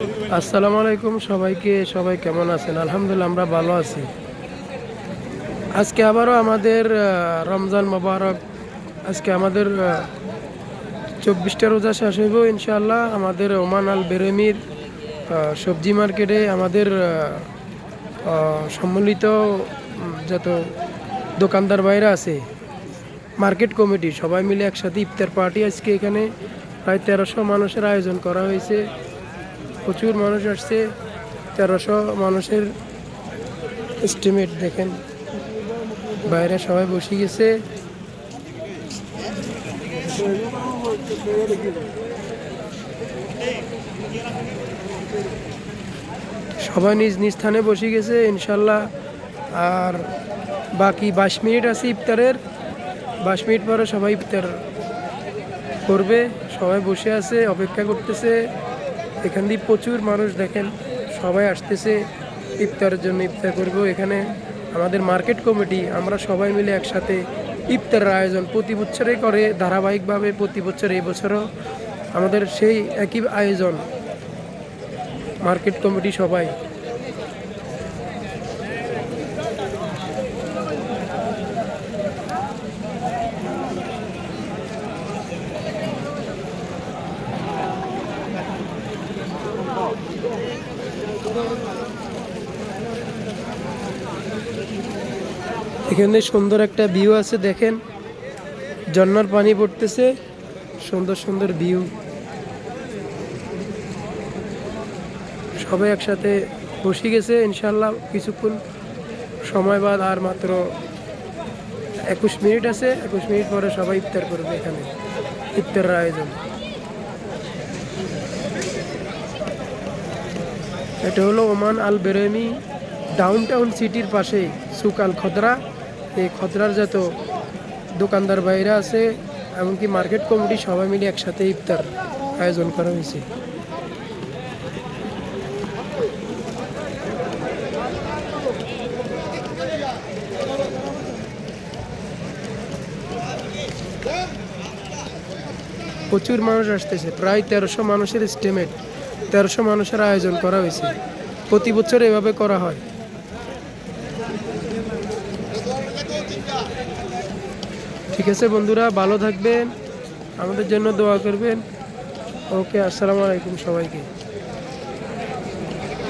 আসসালামু আলাইকুম সবাইকে। সবাই কেমন আছেন? আলহামদুলিল্লাহ আমরা ভালো আছি। আজকে আবারও আমাদের রমজান মোবারক। আজকে আমাদের 24টা রোজা শেষ হইব ইনশাআল্লাহ। আমাদের ওমান আল বেরেমির সবজি মার্কেটে আমাদের সম্মিলিত যত দোকানদার বাইরে আছে, মার্কেট কমিটি সবাই মিলে একসাথে ইফতার পার্টি আজকে এখানে প্রায় 1300 মানুষের আয়োজন করা হয়েছে। প্রচুর মানুষ আসছে, 1300 মানুষের এস্টিমেট দেখেন। বাইরে সবাই বসে গেছে। সবাই নিজ নিজ স্থানে বসে গেছে ইনশাল্লাহ। আর বাকি 22 মিনিট আছে ইফতারের। 22 মিনিট পরে সবাই ইফতার করবে। সবাই বসে আছে, অপেক্ষা করতেছে। এখান দিয়ে প্রচুর মানুষ দেখেন, সবাই আসতেছে ইফতারের জন্য। ইফতার করব এখানে আমাদের মার্কেট কমিটি, আমরা সবাই মিলে একসাথে ইফতারের আয়োজন প্রতি বছরেই করে ধারাবাহিকভাবে। প্রতি বছর এই বছরও আমাদের সেই একই আয়োজন, মার্কেট কমিটি সবাই। এখানে সুন্দর একটা ভিউ আছে দেখেন, ঝর্ণার পানি পড়তেছে, সুন্দর সুন্দর ভিউ। সবাই একসাথে বসে গেছে ইনশাল্লাহ। কিছুক্ষণ সময় বাদ, আর মাত্র 21 মিনিট আছে। 21 মিনিট পরে সবাই ইফতার করবে এখানে, ইফতারের আয়োজন। এটা হলো ওমান আল বেরেমি ডাউন টাউন সিটির পাশেই সুক আল খদরা। এই খদরার যত দোকানদার বাইরে আছে, এমনকি মার্কেট কমিটি সবাই মিলে একসাথে ইফতার আয়োজন করা হয়েছে। প্রচুর মানুষ আসতেছে, প্রায় 1300 মানুষের এস্টিমেট। 1300 মানুষের আয়োজন করা হয়েছে। প্রতি বছর এভাবে করা হয়। ঠিক আছে বন্ধুরা, ভালো থাকবেন, আমাদের জন্য দোয়া করবেন। ওকে, আসসালামু আলাইকুম সবাইকে।